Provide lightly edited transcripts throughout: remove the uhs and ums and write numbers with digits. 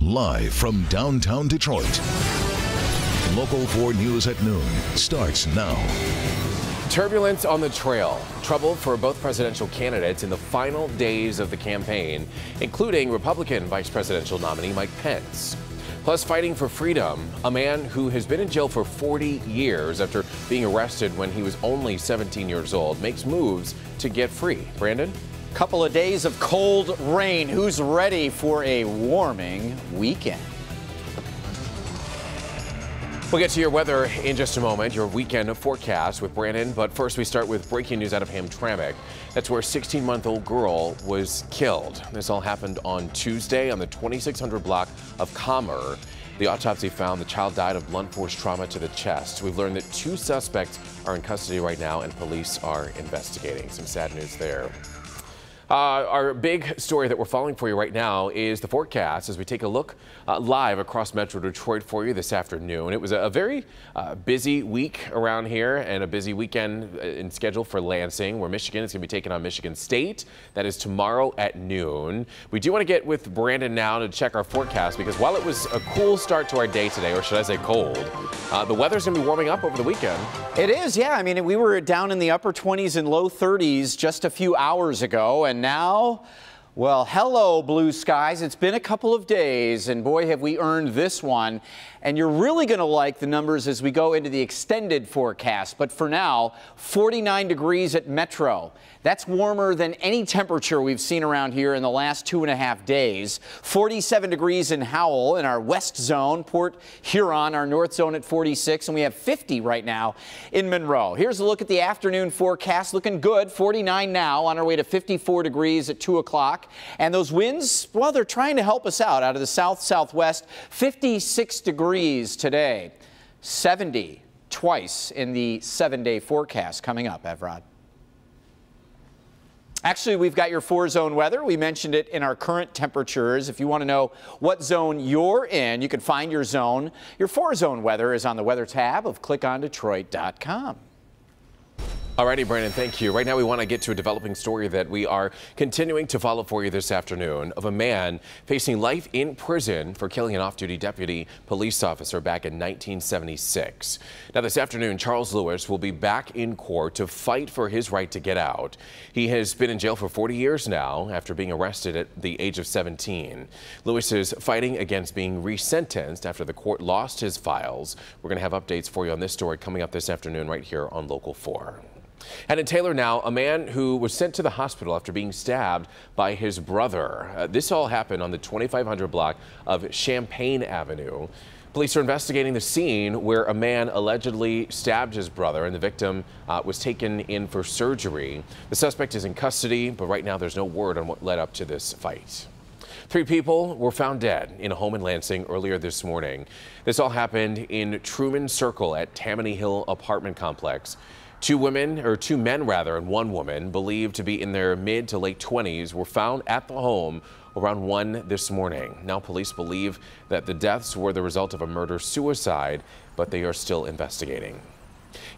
Live from downtown Detroit. Local 4 News at noon starts now. Turbulence on the trail. Trouble for both presidential candidates in the final days of the campaign, including Republican vice presidential nominee Mike Pence. Plus, fighting for freedom. A man who has been in jail for 40 years after being arrested when he was only 17 years old makes moves to get free. Brandon? Couple of days of cold rain. Who's ready for a warming weekend? We'll get to your weather in just a moment, your weekend forecast with Brandon. But first, we start with breaking news out of Hamtramck. That's where a 16-month-old girl was killed. This all happened on Tuesday on the 2600 block of Commer. The autopsy found the child died of blunt force trauma to the chest. We've learned that 2 suspects are in custody right now and police are investigating. Some sad news there. Our big story that we're following for you right now is the forecast as we take a look live across Metro Detroit for you this afternoon. It was a very busy week around here and a busy weekend in schedule for Lansing, where Michigan is going to be taking on Michigan State. That is tomorrow at noon. We do want to get with Brandon now to check our forecast because while it was a cool start to our day today, or should I say cold, the weather's going to be warming up over the weekend. It is, yeah. I mean, we were down in the upper 20s and low 30s just a few hours ago, and now, well, hello, blue skies. It's been a couple of days, and boy, have we earned this one. And you're really going to like the numbers as we go into the extended forecast. But for now, 49 degrees at Metro. That's warmer than any temperature we've seen around here in the last 2.5 days. 47 degrees in Howell in our west zone, Port Huron, our north zone at 46, and we have 50 right now in Monroe. Here's a look at the afternoon forecast. Looking good, 49 now, on our way to 54 degrees at 2 o'clock. And those winds, well, they're trying to help us out of the south-southwest. 56 degrees today, 70 twice in the 7-day forecast coming up, Evrod. Actually, we've got your 4-zone weather. We mentioned it in our current temperatures. If you want to know what zone you're in, you can find your zone. Your 4-zone weather is on the weather tab of clickondetroit.com. Alrighty, Brandon, thank you. Right now we want to get to a developing story that we are continuing to follow for you this afternoon of a man facing life in prison for killing an off-duty deputy police officer back in 1976. Now this afternoon, Charles Lewis will be back in court to fight for his right to get out. He has been in jail for 40 years now after being arrested at the age of 17. Lewis is fighting against being resentenced after the court lost his files. We're going to have updates for you on this story coming up this afternoon right here on Local 4. And in Taylor now, a man who was sent to the hospital after being stabbed by his brother. This all happened on the 2500 block of Champaign Avenue. Police are investigating the scene where a man allegedly stabbed his brother and the victim was taken in for surgery. The suspect is in custody, but right now there's no word on what led up to this fight. 3 people were found dead in a home in Lansing earlier this morning. This all happened in Truman Circle at Tammany Hill apartment complex. 2 men, and 1 woman, believed to be in their mid to late 20s, were found at the home around 1 this morning. Now police believe that the deaths were the result of a murder-suicide, but they are still investigating.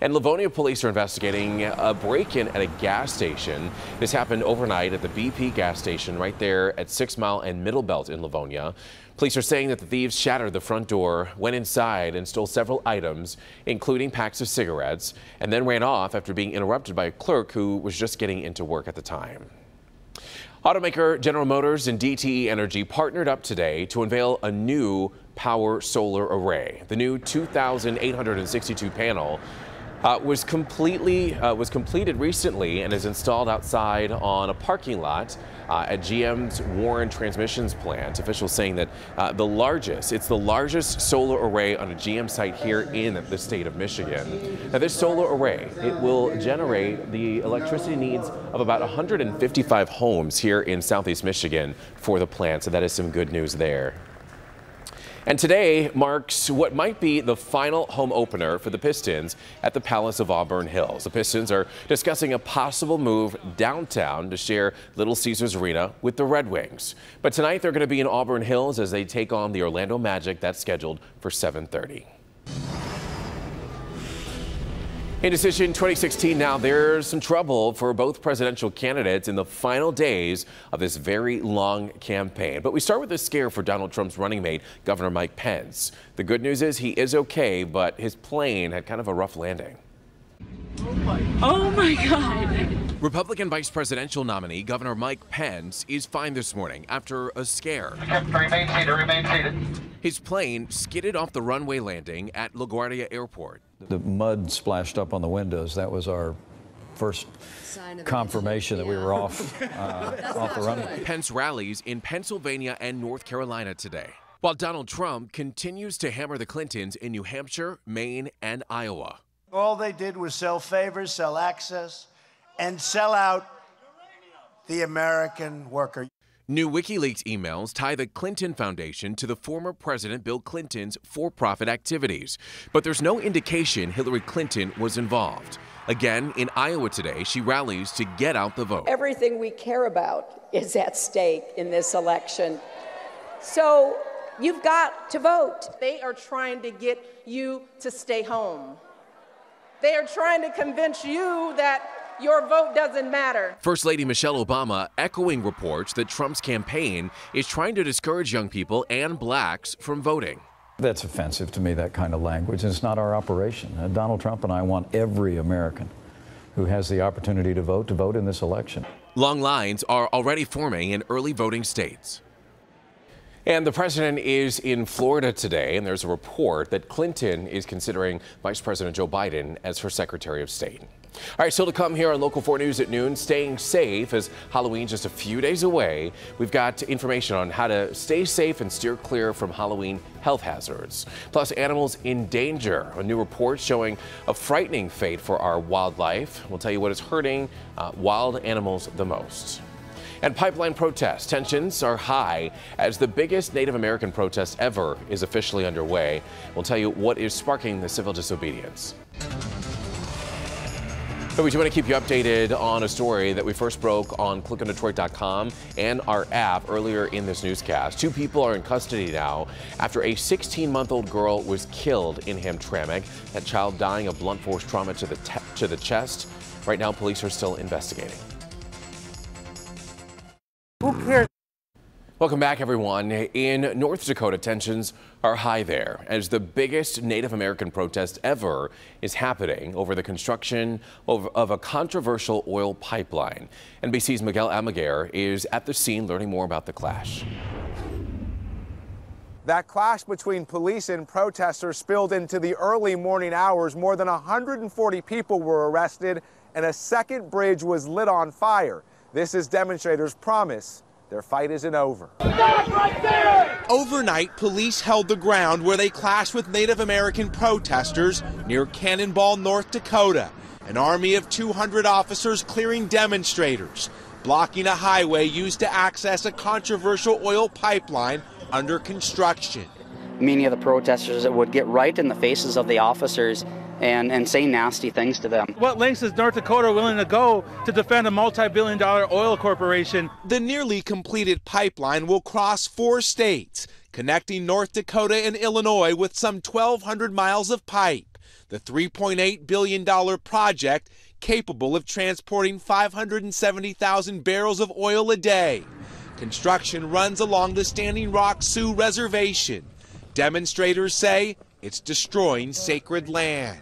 And Livonia police are investigating a break-in at a gas station. This happened overnight at the BP gas station right there at 6 Mile and Middle Belt in Livonia. Police are saying that the thieves shattered the front door, went inside and stole several items, including packs of cigarettes, and then ran off after being interrupted by a clerk who was just getting into work at the time. Automaker General Motors and DTE Energy partnered up today to unveil a new power solar array. The new 2,862 panel was completed recently and is installed outside on a parking lot at GM's Warren Transmissions plant. Officials saying that it's the largest solar array on a GM site here in the state of Michigan. Now this solar array, it will generate the electricity needs of about 155 homes here in Southeast Michigan for the plant. So that is some good news there. And today marks what might be the final home opener for the Pistons at the Palace of Auburn Hills. The Pistons are discussing a possible move downtown to share Little Caesars Arena with the Red Wings. But tonight they're going to be in Auburn Hills as they take on the Orlando Magic. That's scheduled for 7:30. In decision 2016 now, there's some trouble for both presidential candidates in the final days of this very long campaign. But we start with a scare for Donald Trump's running mate, Governor Mike Pence. The good news is he is okay, but his plane had kind of a rough landing. Oh my God. Republican vice presidential nominee Governor Mike Pence is fine this morning after a scare. Remain seated. His plane skidded off the runway landing at LaGuardia Airport. The mud splashed up on the windows. That was our first confirmation that we were off the runway. Pence rallies in Pennsylvania and North Carolina today, while Donald Trump continues to hammer the Clintons in New Hampshire, Maine, and Iowa. All they did was sell favors, sell access, and sell out the American worker. New WikiLeaks emails tie the Clinton Foundation to the former President Bill Clinton's for-profit activities. But there's no indication Hillary Clinton was involved. Again, in Iowa today, she rallies to get out the vote. Everything we care about is at stake in this election. So you've got to vote. They are trying to get you to stay home. They are trying to convince you that your vote doesn't matter. First Lady Michelle Obama echoing reports that Trump's campaign is trying to discourage young people and blacks from voting. That's offensive to me, that kind of language. It's not our operation. Donald Trump and I want every American who has the opportunity to vote in this election. Long lines are already forming in early voting states. And the president is in Florida today, and there's a report that Clinton is considering Vice President Joe Biden as her Secretary of State. All right, still to come here on Local 4 News at noon, staying safe as Halloween's just a few days away. We've got information on how to stay safe and steer clear from Halloween health hazards. Plus, animals in danger. A new report showing a frightening fate for our wildlife. We'll tell you what is hurting wild animals the most. And pipeline protests. Tensions are high as the biggest Native American protest ever is officially underway. We'll tell you what is sparking the civil disobedience. But we do want to keep you updated on a story that we first broke on clickondetroit.com and our app earlier in this newscast. 2 people are in custody now after a 16-month-old girl was killed in Hamtramck. That child dying of blunt force trauma to the chest. Right now, police are still investigating. Who cares? Welcome back, everyone. In North Dakota, tensions are high there as the biggest Native American protest ever is happening over the construction of a controversial oil pipeline. NBC's Miguel Almaguer is at the scene learning more about the clash. That clash between police and protesters spilled into the early morning hours. More than 140 people were arrested and a second bridge was lit on fire. This is demonstrators' promise their fight isn't over. Stop right there! Overnight, police held the ground where they clashed with Native American protesters near Cannonball, North Dakota. An army of 200 officers clearing demonstrators, blocking a highway used to access a controversial oil pipeline under construction. Many of the protesters would get right in the faces of the officers and say nasty things to them. What lengths is North Dakota willing to go to defend a multi-billion-dollar oil corporation? The nearly completed pipeline will cross 4 states, connecting North Dakota and Illinois with some 1,200 miles of pipe. The $3.8 billion project capable of transporting 570,000 barrels of oil a day. Construction runs along the Standing Rock Sioux Reservation. Demonstrators say it's destroying sacred land.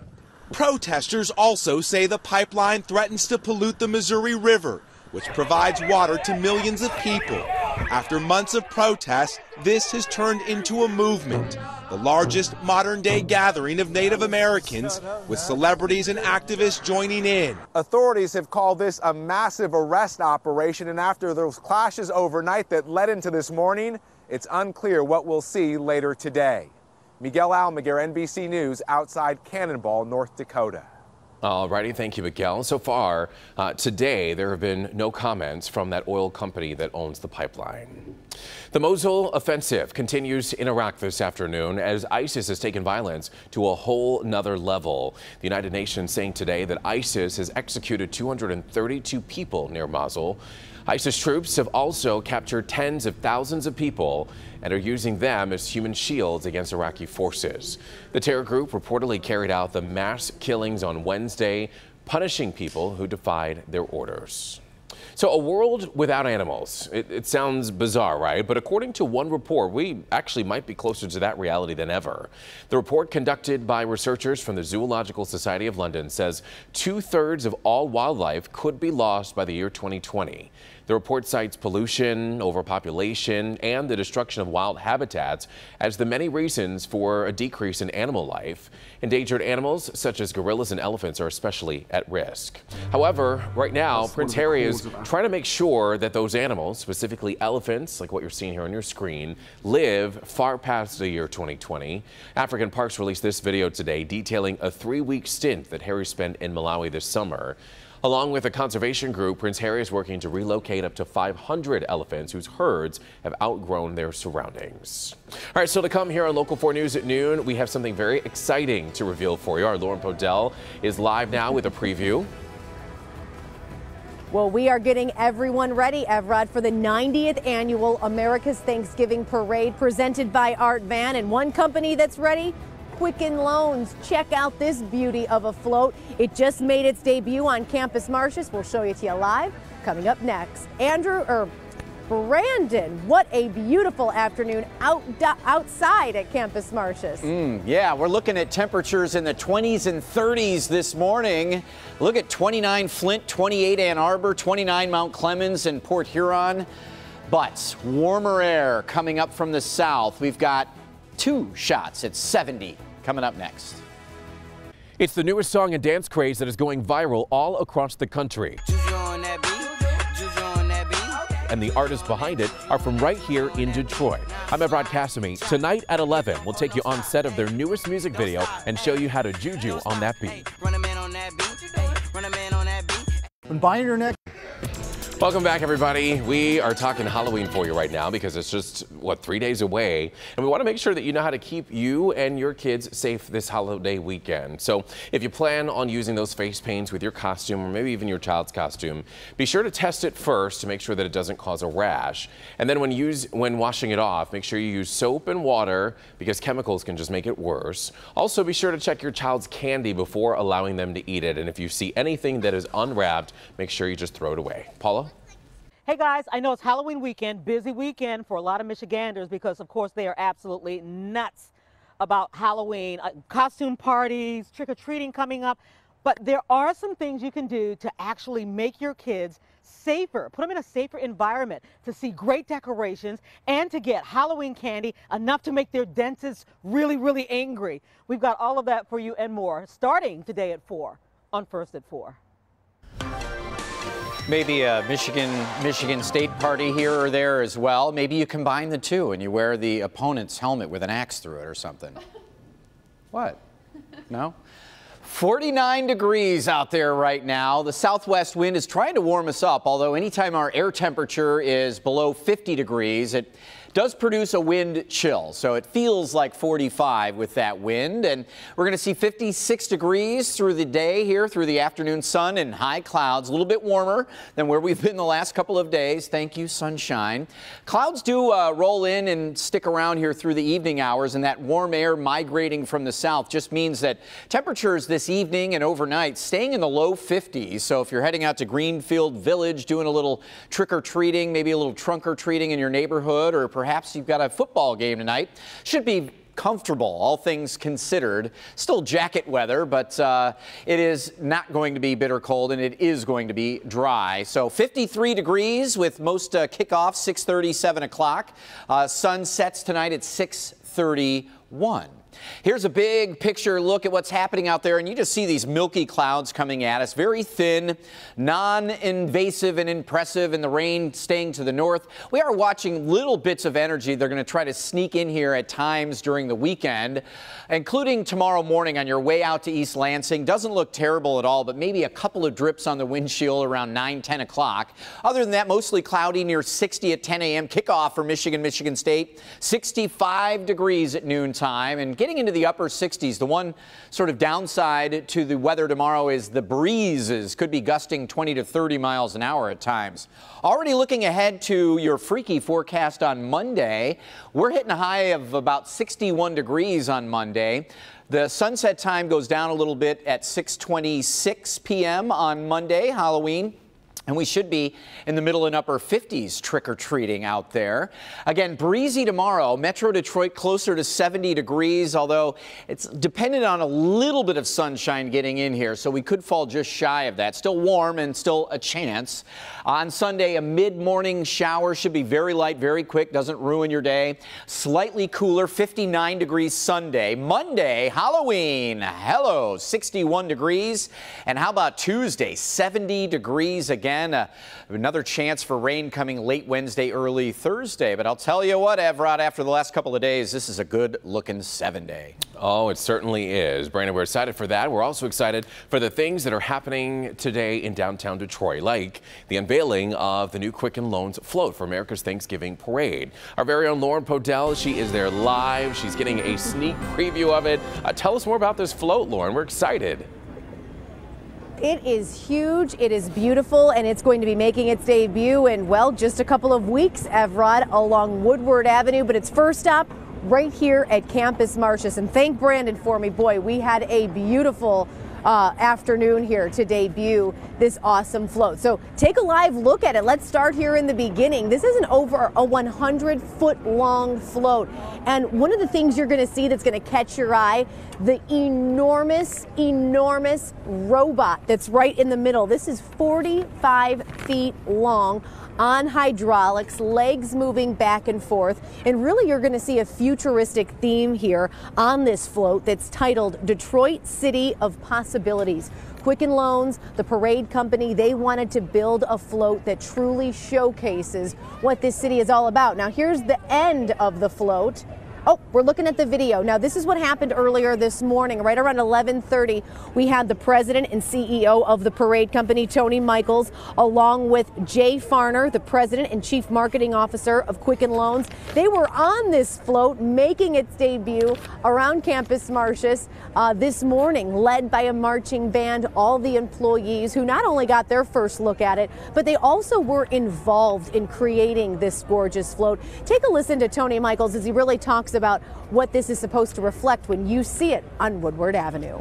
Protesters also say the pipeline threatens to pollute the Missouri River, which provides water to millions of people. After months of protests, this has turned into a movement, the largest modern-day gathering of Native Americans, with celebrities and activists joining in. Authorities have called this a massive arrest operation, and after those clashes overnight that led into this morning, it's unclear what we'll see later today. Miguel Almaguer, NBC News, outside Cannonball, North Dakota. All righty, thank you, Miguel. So far today, there have been no comments from that oil company that owns the pipeline. The Mosul offensive continues in Iraq this afternoon as ISIS has taken violence to a whole nother level. The United Nations saying today that ISIS has executed 232 people near Mosul. ISIS troops have also captured tens of thousands of people and are using them as human shields against Iraqi forces. The terror group reportedly carried out the mass killings on Wednesday, punishing people who defied their orders. So a world without animals. It sounds bizarre, right? But according to one report, we actually might be closer to that reality than ever. The report conducted by researchers from the Zoological Society of London says 2/3 of all wildlife could be lost by the year 2020. The report cites pollution, overpopulation, and the destruction of wild habitats as the many reasons for a decrease in animal life. Endangered animals such as gorillas and elephants are especially at risk. However, right now, Prince Harry is trying to make sure that those animals, specifically elephants, like what you're seeing here on your screen, live far past the year 2020. African Parks released this video today detailing a 3-week stint that Harry spent in Malawi this summer. Along with a conservation group, Prince Harry is working to relocate up to 500 elephants whose herds have outgrown their surroundings. All right, so to come here on Local 4 News at noon, we have something very exciting to reveal for you. Our Lauren Podell is live now with a preview. Well, we are getting everyone ready, Evrod, for the 90th annual America's Thanksgiving Parade presented by Art Van. And one company that's ready, Quicken Loans. Check out this beauty of a float. It just made its debut on Campus Martius. We'll show you to you live coming up next. Brandon, what a beautiful afternoon outside at Campus Martius. Yeah, we're looking at temperatures in the 20s and 30s this morning. Look at 29 Flint, 28 Ann Arbor, 29 Mount Clemens and Port Huron. But warmer air coming up from the south. We've got 2 shots at 70 coming up next. It's the newest song and dance craze that is going viral all across the country. And the artists behind it are from right here in Detroit. I'm Evrod Cassimy. Tonight at 11, we'll take you on set of their newest music video and show you how to juju on that beat. When buying your neck. Welcome back, everybody. We are talking Halloween for you right now because it's just, 3 days away. And we want to make sure that you know how to keep you and your kids safe this holiday weekend. So if you plan on using those face paints with your costume or maybe even your child's costume, be sure to test it first to make sure that it doesn't cause a rash. And then when washing it off, make sure you use soap and water because chemicals can just make it worse. Also, be sure to check your child's candy before allowing them to eat it. And if you see anything that is unwrapped, make sure you just throw it away. Paula? Hey guys, I know it's Halloween weekend, busy weekend for a lot of Michiganders because of course they are absolutely nuts about Halloween, costume parties, trick-or-treating coming up. But there are some things you can do to actually make your kids safer, put them in a safer environment to see great decorations and to get Halloween candy enough to make their dentists really, really angry. We've got all of that for you and more starting today at 4 on First at 4. Maybe a Michigan State party here or there as well. Maybe you combine the two and you wear the opponent's helmet with an axe through it or something. What? No? 49 degrees out there right now. The southwest wind is trying to warm us up, although anytime our air temperature is below 50 degrees, it does produce a wind chill, so it feels like 45 with that wind. And we're going to see 56 degrees through the day here, through the afternoon sun and high clouds, a little bit warmer than where we've been the last couple of days. Thank you, sunshine. Clouds do roll in and stick around here through the evening hours, and that warm air migrating from the south just means that temperatures this evening and overnight staying in the low 50s. So if you're heading out to Greenfield Village, doing a little trick-or-treating, maybe a little trunk-or-treating in your neighborhood, or perhaps you've got a football game tonight, should be comfortable, all things considered. Still jacket weather, but it is not going to be bitter cold, and it is going to be dry. So 53 degrees with most kickoffs 6:30, 7 o'clock. Sun sets tonight at 6:31. Here's a big picture look at what's happening out there, and you just see these milky clouds coming at us. Very thin, non-invasive and impressive, and the rain staying to the north. We are watching little bits of energy. They're going to try to sneak in here at times during the weekend, including tomorrow morning on your way out to East Lansing. Doesn't look terrible at all, but maybe a couple of drips on the windshield around 9, 10 o'clock. Other than that, mostly cloudy, near 60 at 10 a.m. Kickoff for Michigan State. 65 degrees. degrees at noontime and getting into the upper 60s. The one sort of downside to the weather tomorrow is the breezes could be gusting 20 to 30 miles an hour at times. Already looking ahead to your freaky forecast on Monday, we're hitting a high of about 61 degrees on Monday. The sunset time goes down a little bit at 6:26 p.m. on Monday, Halloween. And we should be in the middle and upper 50s trick-or-treating out there. Again, breezy tomorrow. Metro Detroit closer to 70 degrees, although it's dependent on a little bit of sunshine getting in here, so we could fall just shy of that. Still warm and still a chance. On Sunday, a mid-morning shower should be very light, very quick, doesn't ruin your day. Slightly cooler, 59 degrees Sunday. Monday, Halloween, hello, 61 degrees. And how about Tuesday, 70 degrees again. Another chance for rain coming late Wednesday, early Thursday. But I'll tell you what, Evrod, after the last couple of days, this is a good-looking 7-day. Oh, it certainly is. Brandon, we're excited for that. We're also excited for the things that are happening today in downtown Detroit, like the unveiling of the new Quicken Loans float for America's Thanksgiving Parade. Our very own Lauren Podell, she is there live. She's getting a sneak preview of it. Tell us more about this float, Lauren. We're excited. It is huge, it is beautiful, and it's going to be making its debut in, well, just a couple of weeks, Evrod, along Woodward Avenue. But it's first stop right here at Campus Martius. And thank Brandon for me. Boy, we had a beautiful afternoon here to debut this awesome float. So take a live look at it. Let's start here in the beginning. This is an over a 100-foot long float. And one of the things you're going to see that's going to catch your eye, the enormous robot that's right in the middle. This is 45 feet long, on hydraulics, legs moving back and forth. And really, you're going to see a futuristic theme here on this float that's titled Detroit City of Possibilities. Quicken Loans, the parade company, they wanted to build a float that truly showcases what this city is all about. Now, here's the end of the float. Oh, we're looking at the video. Now, this is what happened earlier this morning. Right around 11:30, we had the president and CEO of the parade company, Tony Michaels, along with Jay Farner, the president and chief marketing officer of Quicken Loans. They were on this float making its debut around Campus Martius this morning, led by a marching band, all the employees who not only got their first look at it, but they also were involved in creating this gorgeous float. Take a listen to Tony Michaels as he really talks about what this is supposed to reflect when you see it on Woodward Avenue.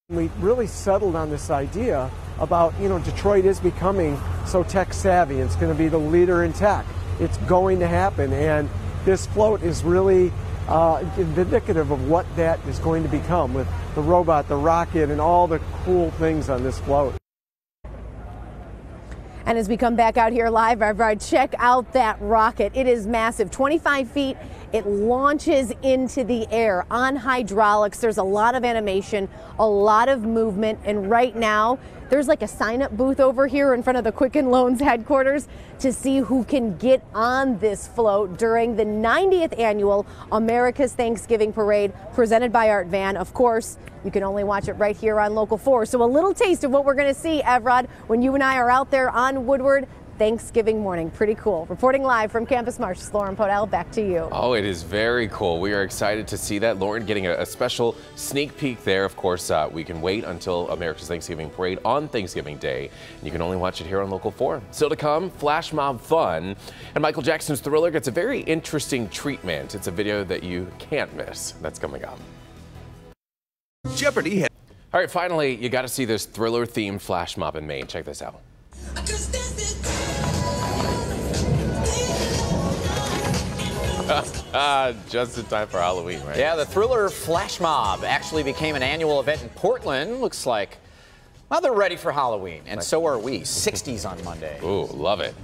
We really settled on this idea about, Detroit is becoming so tech savvy. It's going to be the leader in tech. It's going to happen, and this float is really indicative of what that is going to become with the robot, the rocket, and all the cool things on this float. And as we come back out here live, Evrod, check out that rocket. It is massive, 25 feet. It launches into the air on hydraulics. There's a lot of animation, a lot of movement. And right now, there's like a sign-up booth over here in front of the Quicken Loans headquarters to see who can get on this float during the 90th annual America's Thanksgiving Parade presented by Art Van. Of course, you can only watch it right here on Local 4. So a little taste of what we're going to see, Evrod, when you and I are out there on Woodward Thanksgiving morning. Pretty cool. Reporting live from Campus Martius, Lauren Podell, back to you. Oh, it is very cool. We are excited to see that. Lauren getting a special sneak peek there. Of course, we can wait until America's Thanksgiving Parade on Thanksgiving Day. And you can only watch it here on Local 4. Still to come, flash mob fun. And Michael Jackson's Thriller gets a very interesting treatment. It's a video that you can't miss. That's coming up. Jeopardy! All right, finally, you got to see this Thriller-themed flash mob in Maine. Check this out. Just in time for Halloween, right? Yeah, the Thriller Flash Mob actually became an annual event in Portland. Looks like, well, they're ready for Halloween, and so are we. 60s on Monday. Ooh, love it.